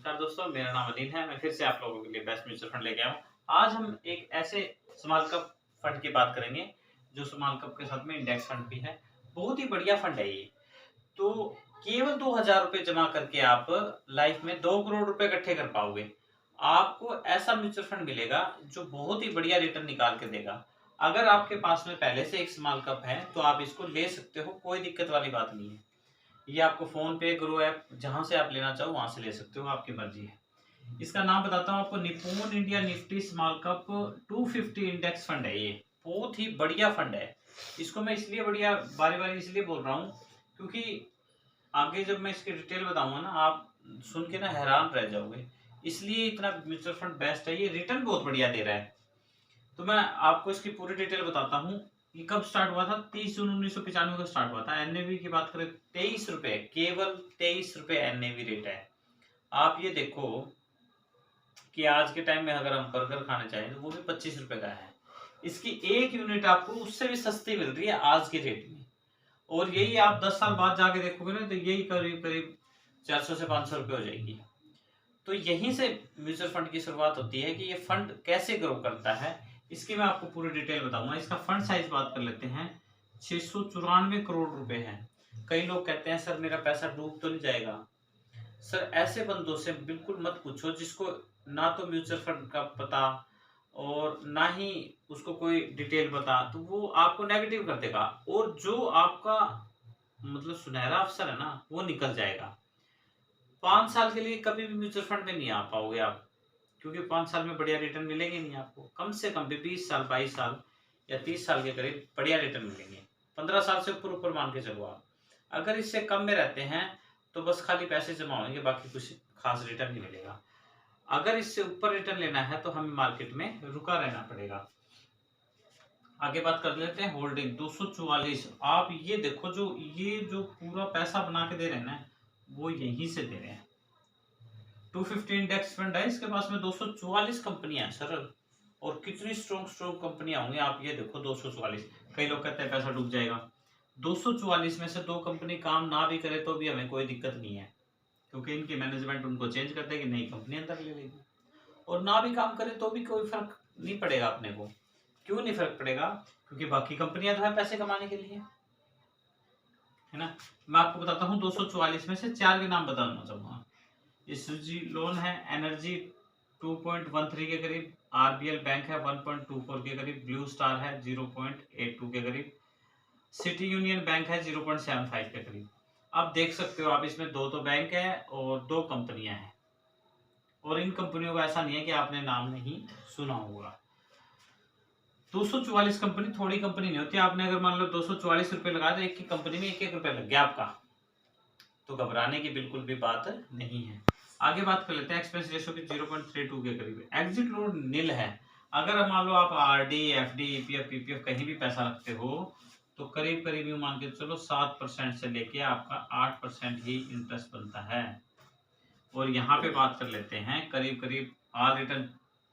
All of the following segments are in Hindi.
नमस्कार दोस्तों, मेरा नाम अनिल है। मैं फिर से आप लोगों के लिए बेस्ट म्यूचुअल फंड लेके आया हूँ। आज हम एक ऐसे स्मॉल कैप फंड की बात करेंगे, जो स्मॉल कैप के साथ में इंडेक्स फंड भी है। बहुत ही बढ़िया फंड है ये। तो केवल 2000 रुपए जमा करके आप लाइफ में 2 करोड़ रुपए इकट्ठे कर पाओगे। आपको ऐसा म्यूचुअल फंड मिलेगा जो बहुत ही बढ़िया रिटर्न निकाल के देगा। अगर आपके पास में पहले से एक स्मॉल कैप है तो आप इसको ले सकते हो, कोई दिक्कत वाली बात नहीं है। ये आपको फोन पे, ग्रो ऐप, जहां से आप लेना चाहो वहां से ले सकते हो, आपकी मर्जी है। इसका नाम बताता हूँ आपको, Nippon India Nifty small cap 250 index fund है। ये बहुत ही बढ़िया फंड है। इसको मैं इसलिए बढ़िया बारी बारी इसलिए बोल रहा हूँ क्योंकि आगे जब मैं इसकी डिटेल बताऊंगा ना, आप सुन के ना हैरान रह जाओगे। इसलिए इतना म्यूचुअल फंड बेस्ट है, ये रिटर्न बहुत बढ़िया दे रहा है। तो मैं आपको इसकी पूरी डिटेल बताता हूँ। ये कब स्टार्ट हुआ था? 30 जून 1995 को स्टार्ट हुआ था। एनएवी की बात करें 23 रुपए, केवल 23 रुपए एनएवी रेट है। आप ये देखो कि आज के टाइम में अगर हम बर्गर खाने चाहें तो वो भी 25 रुपए का है। इसकी एक यूनिट आपको उससे भी सस्ती मिल रही है आज के रेट में। और यही आप 10 साल बाद जाके देखोगे ना, तो यही करीब करीब 400 से 500 रुपए हो जाएगी। तो यहीं से म्यूचुअल फंड की शुरुआत होती है कि ये फंड कैसे ग्रो करता है। इसकी मैं आपको पूरी डिटेल बताऊंगा। इसका फंड साइज बात कर लेते हैं, 694 करोड़ रुपए है। कई लोग कहते हैं सर मेरा पैसा डूब तो नहीं जाएगा। सर ऐसे बंदों से बिल्कुल मत पूछो जिसको ना तो म्यूचुअल फंड का पता और ना ही उसको कोई डिटेल पता, तो वो आपको नेगेटिव कर देगा और जो आपका मतलब सुनहरा अवसर है ना वो निकल जाएगा। 5 साल के लिए कभी भी म्यूचुअल फंड में नहीं आ पाओगे आप, क्योंकि 5 साल में बढ़िया रिटर्न मिलेंगे नहीं आपको। कम से कम भी 20 साल, 22 साल या 30 साल के करीब बढ़िया रिटर्न मिलेंगे। 15 साल से ऊपर ऊपर मान के चलो आप। अगर इससे कम में रहते हैं तो बस खाली पैसे जमा होंगे, बाकी कुछ खास रिटर्न नहीं मिलेगा। अगर इससे ऊपर रिटर्न लेना है तो हमें मार्केट में रुका रहना पड़ेगा। आगे बात कर लेते हैं होल्डिंग 244। आप ये देखो, जो पूरा पैसा बना के दे रहे हैं ना, वो यहीं से दे रहे हैं। 250 इंडेक्स फंड है, इसके पास में 244 कंपनियां हैं सर। और कितनी स्ट्रॉन्ग स्ट्रॉन्ग कंपनियां होंगी आप ये देखो, 244। कई लोग कहते हैं पैसा डूब जाएगा। 244 में से 2 कंपनी काम ना भी करे तो भी हमें कोई दिक्कत नहीं है, क्योंकि इनकी मैनेजमेंट उनको चेंज कर देगी, नई कंपनी अंदर ले लेगी। और ना भी काम करे तो भी कोई फर्क नहीं पड़ेगा अपने को। क्यों नहीं फर्क पड़ेगा? क्योंकि बाकी कंपनियां तो है पैसे कमाने के लिए, है ना। मैं आपको बताता हूँ 244 में से 4 के नाम बताना चाहूंगा। एसजी लोन है, एनर्जी 2.13 के करीब, आरबीएल बैंक है 1.24 के करीब, ब्लू स्टार है 0.82 के करीब, सिटी यूनियन बैंक है 0.75 के करीब। आप देख सकते हो, आप इसमें दो तो बैंक है और 2 कंपनियां हैं। और इन कंपनियों का ऐसा नहीं है कि आपने नाम नहीं सुना होगा। 244 कंपनी थोड़ी कंपनी नहीं होती। आपने अगर मान लो 244 रुपए लगाए तो एक की कंपनी में 1-1 रुपए लग गया आपका, तो घबराने की बिल्कुल भी बात नहीं है। आगे बात कर लेते हैं एक्सपेंस रेशियो की 0.32 के करीब। एग्जिट लोड नील है। अगर मान लो आप आरडी, एफडी, ईपीएफ, पीपीएफ कहीं भी पैसा रखते हो तो करीब करीब यूं मान के चलो 7% से लेके आपका 8% ही इंटरेस्ट बनता है। और यहाँ पे बात कर लेते हैं करीब करीब आर रिटर्न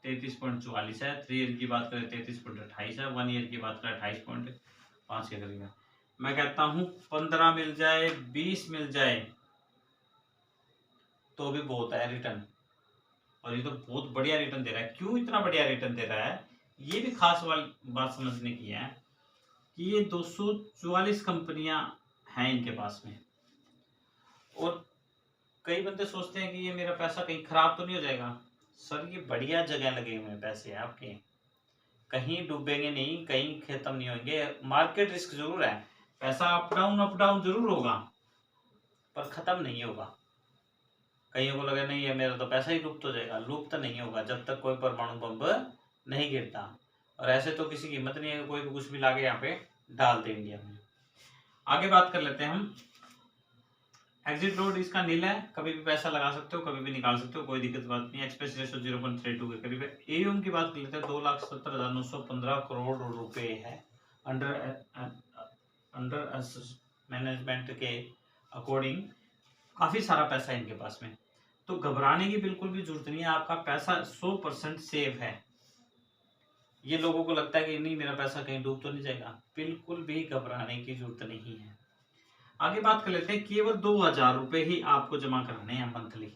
33.44 है। 3 ईयर की बात करें 33.28 है। 1 ईयर की बात करें 28.5 के करीब है। मैं कहता हूँ 15 मिल जाए, 20 मिल जाए तो भी बहुत है रिटर्न। और ये तो बहुत बढ़िया रिटर्न दे रहा है। क्यों इतना बढ़िया रिटर्न दे रहा है, ये भी खास वाली बात समझने की है कि ये 244 कंपनियां हैं इनके पास में। और कई बंदे सोचते हैं कि ये मेरा पैसा कहीं खराब तो नहीं हो जाएगा। सर ये बढ़िया जगह लगे हुए हैं पैसे आपके, कहीं डूबेंगे नहीं, कहीं खत्म नहीं होंगे। मार्केट रिस्क जरूर है, पैसा अप डाउन जरूर होगा, पर खत्म नहीं होगा। कईयों को लगा नहीं है मेरा तो पैसा ही लुप्त हो जाएगा। लुप्त नहीं होगा जब तक कोई परमाणु बम नहीं गिरता। और ऐसे तो किसी की हिम्मत नहीं है कोई भी कुछ भी लाके यहाँ पे डाल दे इंडिया में। आगे बात कर लेते हैं हम। एग्जिट लोड इसका नील है, कभी भी पैसा लगा सकते हो, कभी भी निकाल सकते हो, कोई दिक्कत बात नहीं है। एक्सपेंस रेशियो 0.32 के करीब है। एयूएम की बात कर लेते हैं 2,70,915 करोड़ रुपए है। अंडर मैनेजमेंट के अकॉर्डिंग काफी सारा पैसा है इनके पास में। तो घबराने की बिल्कुल भी जरूरत नहीं है, आपका पैसा 100% सेफ है। ये लोगों को लगता है कि नहीं मेरा पैसा कहीं डूब तो नहीं जाएगा, बिल्कुल भी घबराने की जरूरत नहीं है। आगे बात कर लेते हैं, केवल 2000 रुपए ही आपको जमा कराने हैं मंथली।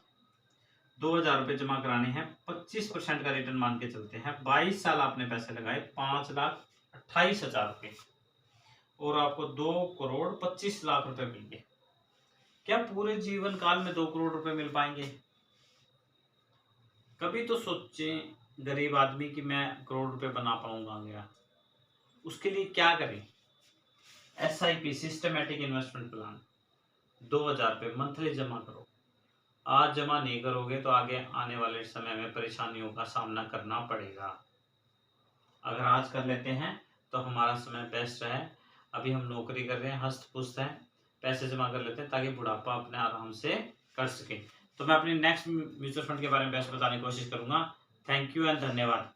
2000 रुपये जमा कराने हैं, 25% का रिटर्न मान के चलते हैं, 22 साल आपने पैसे लगाए, 5,28,000 रुपये और आपको 2,25,00,000 रुपए मिल गए। क्या पूरे जीवन काल में 2 करोड़ रुपए मिल पाएंगे? कभी तो सोचें गरीब आदमी कि मैं करोड़ रुपए बना पाऊंगा क्या? उसके लिए क्या करें? SIP सिस्टमेटिक इन्वेस्टमेंट प्लान 2000 रुपये मंथली जमा करो। आज जमा नहीं करोगे तो आगे आने वाले समय में परेशानियों का सामना करना पड़ेगा। अगर आज कर लेते हैं तो हमारा समय बेस्ट है। अभी हम नौकरी कर रहे हैं, हस्त पुस्त हैं, पैसे जमा कर लेते हैं ताकि बुढ़ापा अपने आराम से कर सके। तो मैं अपनी नेक्स्ट म्यूचुअल फंड के बारे में बेस्ट बताने की कोशिश करूंगा। थैंक यू एंड धन्यवाद।